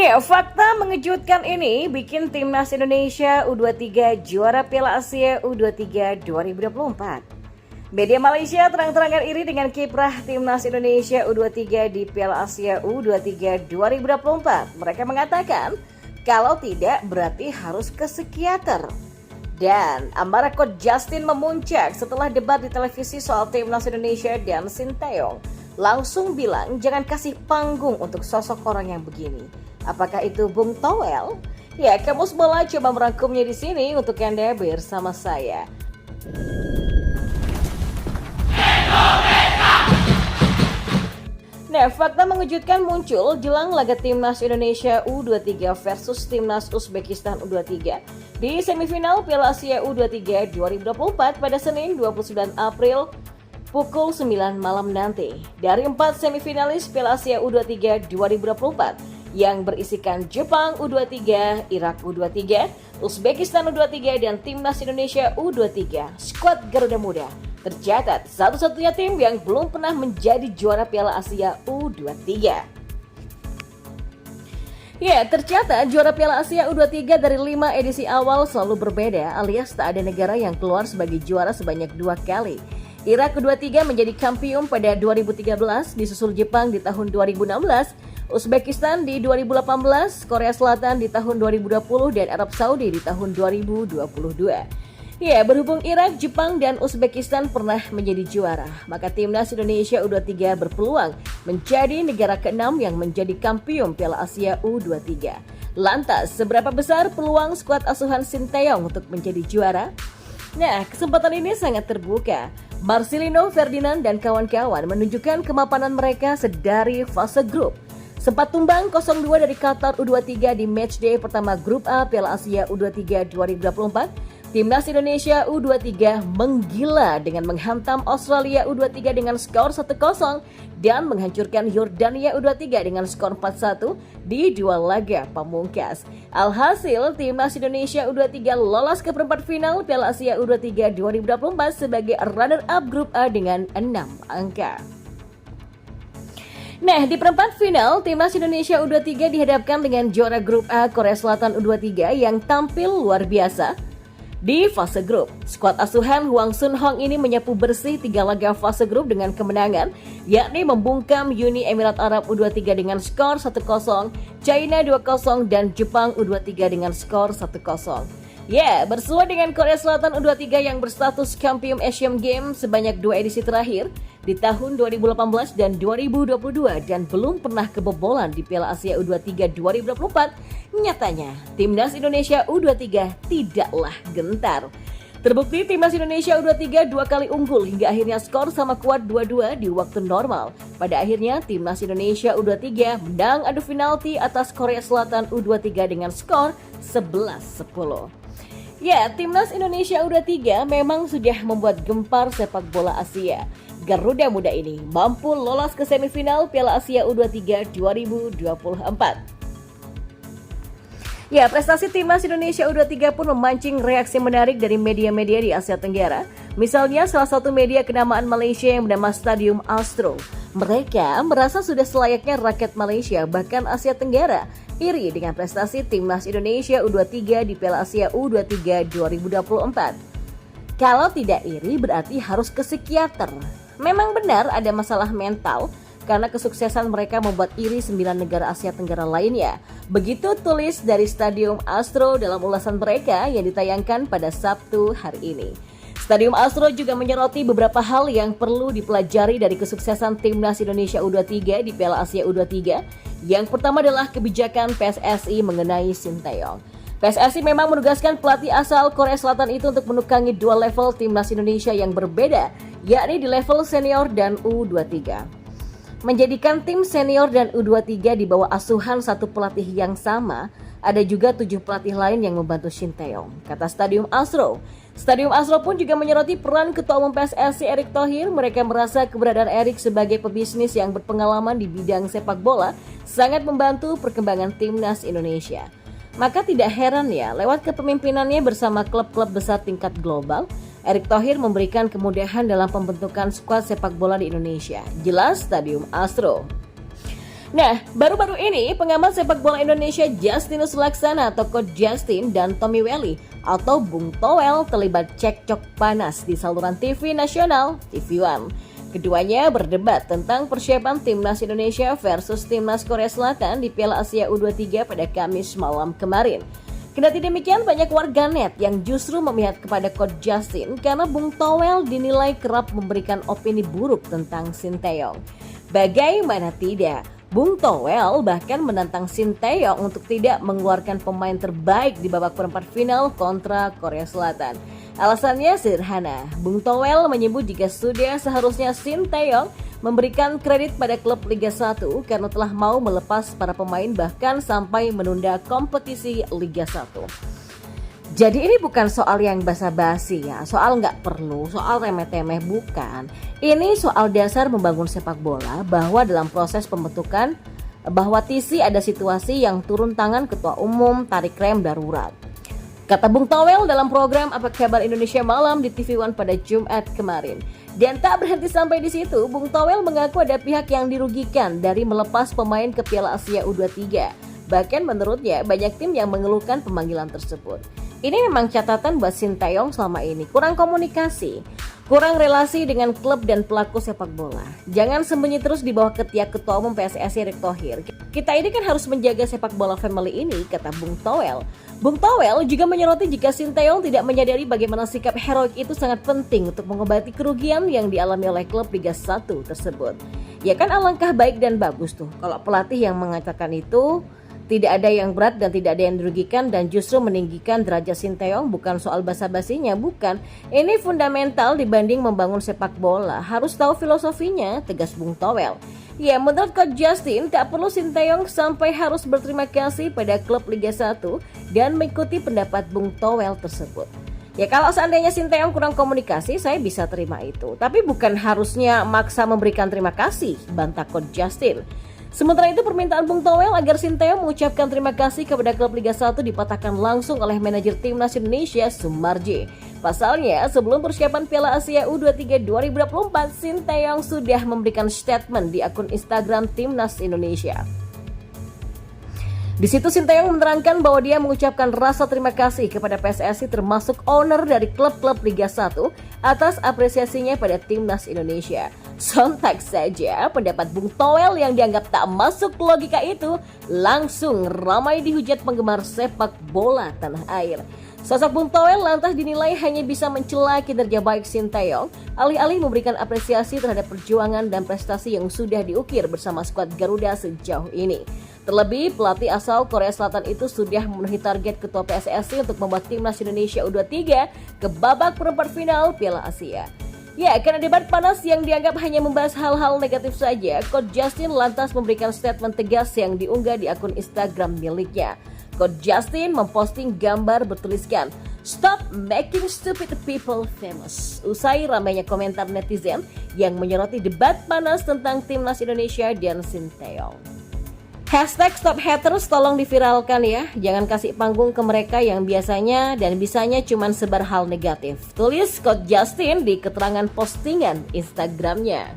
Ya, fakta mengejutkan ini bikin Timnas Indonesia U23 juara Piala Asia U23 2024. Media Malaysia terang-terangan iri dengan kiprah Timnas Indonesia U23 di Piala Asia U23 2024. Mereka mengatakan, kalau tidak berarti harus ke psikiater. Dan amarah Coach Justin memuncak setelah debat di televisi soal Timnas Indonesia dan Sinteyong. Langsung bilang jangan kasih panggung untuk sosok orang yang begini. Apakah itu Bung Toel? Ya, Kamus Bola coba merangkumnya di sini untuk Anda bersama saya. Nah, fakta mengejutkan muncul jelang laga Timnas Indonesia U23 versus Timnas Uzbekistan U23 di semifinal Piala Asia U23 2024 pada Senin 29 April pukul 9 malam nanti. Dari 4 semifinalis Piala Asia U23 2024 yang berisikan Jepang U23, Irak U23, Uzbekistan U23, dan Timnas Indonesia U23, skuad Garuda Muda tercatat satu-satunya tim yang belum pernah menjadi juara Piala Asia U23. Ya, tercatat juara Piala Asia U23 dari 5 edisi awal selalu berbeda, alias tak ada negara yang keluar sebagai juara sebanyak 2 kali. Irak U23 menjadi kampiun pada 2013, disusul Jepang di tahun 2016, Uzbekistan di 2018, Korea Selatan di tahun 2020, dan Arab Saudi di tahun 2022. Ya, berhubung Irak, Jepang, dan Uzbekistan pernah menjadi juara, maka Timnas Indonesia U23 berpeluang menjadi negara ke-6 yang menjadi kampiun Piala Asia U23. Lantas, seberapa besar peluang skuad asuhan Sinteyong untuk menjadi juara? Nah, kesempatan ini sangat terbuka. Marcelino Ferdinand dan kawan-kawan menunjukkan kemapanan mereka sedari fase grup. Sempat tumbang 0-2 dari Qatar U23 di matchday pertama Grup A Piala Asia U23 2024. Timnas Indonesia U23 menggila dengan menghantam Australia U23 dengan skor 1-0 dan menghancurkan Yordania U23 dengan skor 4-1 di dua laga pamungkas. Alhasil, Timnas Indonesia U23 lolos ke perempat final Piala Asia U23 2024 sebagai runner-up Grup A dengan 6 angka. Nah, di perempat final, Timnas Indonesia U23 dihadapkan dengan juara Grup A Korea Selatan U23 yang tampil luar biasa. Di fase grup, skuad asuhan Hwang Sun Hong ini menyapu bersih 3 laga fase grup dengan kemenangan, yakni membungkam Uni Emirat Arab U23 dengan skor 1-0, China 2-0, dan Jepang U23 dengan skor 1-0. Ya, bersua dengan Korea Selatan U23 yang berstatus kampiun Asian Games sebanyak 2 edisi terakhir di tahun 2018 dan 2022 dan belum pernah kebobolan di Piala Asia U23 2024, nyatanya Timnas Indonesia U23 tidaklah gentar. Terbukti Timnas Indonesia U23 2 kali unggul hingga akhirnya skor sama kuat 2-2 di waktu normal. Pada akhirnya Timnas Indonesia U23 menang adu penalti atas Korea Selatan U23 dengan skor 11-10. Ya, Timnas Indonesia U23 memang sudah membuat gempar sepak bola Asia. Garuda Muda ini mampu lolos ke semifinal Piala Asia U23 2024. Ya, prestasi Timnas Indonesia U23 pun memancing reaksi menarik dari media-media di Asia Tenggara. Misalnya salah satu media kenamaan Malaysia yang bernama Stadium Astro. Mereka merasa sudah selayaknya rakyat Malaysia bahkan Asia Tenggara iri dengan prestasi Timnas Indonesia U23 di Piala Asia U23 2024. Kalau tidak iri berarti harus ke psikiater. Memang benar ada masalah mental karena kesuksesan mereka membuat iri 9 negara Asia Tenggara lainnya. Begitu tulis dari Stadium Astro dalam ulasan mereka yang ditayangkan pada Sabtu hari ini. Stadium Astro juga menyoroti beberapa hal yang perlu dipelajari dari kesuksesan Timnas Indonesia U23 di Piala Asia U23. Yang pertama adalah kebijakan PSSI mengenai Sinteyong. PSSI memang menugaskan pelatih asal Korea Selatan itu untuk menukangi dua level Timnas Indonesia yang berbeda, yakni di level senior dan U23. Menjadikan tim senior dan U23 di bawah asuhan satu pelatih yang sama, ada juga 7 pelatih lain yang membantu Sinteyong, kata Stadium Astro. Stadium Astro pun juga menyoroti peran Ketua Umum PSSI Erick Thohir. Mereka merasa keberadaan Erick sebagai pebisnis yang berpengalaman di bidang sepak bola sangat membantu perkembangan Timnas Indonesia. Maka tidak heran ya, lewat kepemimpinannya bersama klub-klub besar tingkat global, Erick Thohir memberikan kemudahan dalam pembentukan skuad sepak bola di Indonesia. Jelas Stadium Astro. Nah, baru-baru ini pengamat sepak bola Indonesia Justinus Laksana atau Coach Justin dan Tommy Welly atau Bung Toel terlibat cekcok panas di saluran TV nasional TV One. Keduanya berdebat tentang persiapan timnas Indonesia versus timnas Korea Selatan di Piala Asia U23 pada Kamis malam kemarin. Kendati demikian, banyak warganet yang justru memihak kepada Coach Justin karena Bung Toel dinilai kerap memberikan opini buruk tentang Sinteyong. Bagaimana tidak, Bung Toel bahkan menantang Sinteyong untuk tidak mengeluarkan pemain terbaik di babak perempat final kontra Korea Selatan. Alasannya sederhana, Bung Toel menyebut jika sudah seharusnya Sinteyong memberikan kredit pada klub Liga 1 karena telah mau melepas para pemain bahkan sampai menunda kompetisi Liga 1. Jadi ini bukan soal yang basa-basi ya, soal nggak perlu, soal remeh-temeh bukan. Ini soal dasar membangun sepak bola bahwa dalam proses pembentukan bahwa TC ada situasi yang turun tangan ketua umum tarik rem darurat. Kata Bung Toel dalam program Apa Kabar Indonesia Malam di TV One pada Jumat kemarin. Dan tak berhenti sampai di situ, Bung Toel mengaku ada pihak yang dirugikan dari melepas pemain ke Piala Asia U23. Bahkan menurutnya banyak tim yang mengeluhkan pemanggilan tersebut. Ini memang catatan buat Sinteyong selama ini, kurang komunikasi, kurang relasi dengan klub dan pelaku sepak bola. Jangan sembunyi terus di bawah ketiak Ketua Umum PSSI Erick Thohir. Kita ini kan harus menjaga sepak bola family ini, kata Bung Toel. Bung Toel juga menyoroti jika Sinteyong tidak menyadari bagaimana sikap heroik itu sangat penting untuk mengobati kerugian yang dialami oleh klub Liga 1 tersebut. Ya kan alangkah baik dan bagus tuh kalau pelatih yang mengatakan itu tidak ada yang berat dan tidak ada yang dirugikan dan justru meninggikan derajat Sinteyong, bukan soal basa-basinya, bukan. Ini fundamental dibanding membangun sepak bola. Harus tahu filosofinya, tegas Bung Toel. Ya, menurut Coach Justin, tak perlu Sinteyong sampai harus berterima kasih pada klub Liga 1 dan mengikuti pendapat Bung Toel tersebut. Ya kalau seandainya Sinteyong kurang komunikasi, saya bisa terima itu. Tapi bukan harusnya maksa memberikan terima kasih, bantah Coach Justin. Sementara itu permintaan Bung Toel agar Sinteyong mengucapkan terima kasih kepada klub Liga 1 dipatahkan langsung oleh manajer timnas Indonesia Sumarji. Pasalnya sebelum persiapan Piala Asia U23 2024, Sinteyong sudah memberikan statement di akun Instagram timnas Indonesia. Di situ Sinteyong menerangkan bahwa dia mengucapkan rasa terima kasih kepada PSSI termasuk owner dari klub-klub Liga 1 atas apresiasinya pada timnas Indonesia. Sontak saja pendapat Bung Toel yang dianggap tak masuk logika itu langsung ramai dihujat penggemar sepak bola tanah air. Sosok Bung Toel lantas dinilai hanya bisa mencela kinerja baik Sinteyong, alih-alih memberikan apresiasi terhadap perjuangan dan prestasi yang sudah diukir bersama skuad Garuda sejauh ini. Terlebih, pelatih asal Korea Selatan itu sudah memenuhi target ketua PSSI untuk membawa timnas Indonesia U23 ke babak perempat final Piala Asia. Ya, karena debat panas yang dianggap hanya membahas hal-hal negatif saja, Coach Justin lantas memberikan statement tegas yang diunggah di akun Instagram miliknya. Coach Justin memposting gambar bertuliskan, "Stop making stupid people famous." Usai ramainya komentar netizen yang menyoroti debat panas tentang timnas Indonesia dan Sinteyong. #StopHaters tolong diviralkan ya. Jangan kasih panggung ke mereka yang biasanya dan bisanya cuman sebar hal negatif. Tulis Coach Justin di keterangan postingan Instagramnya.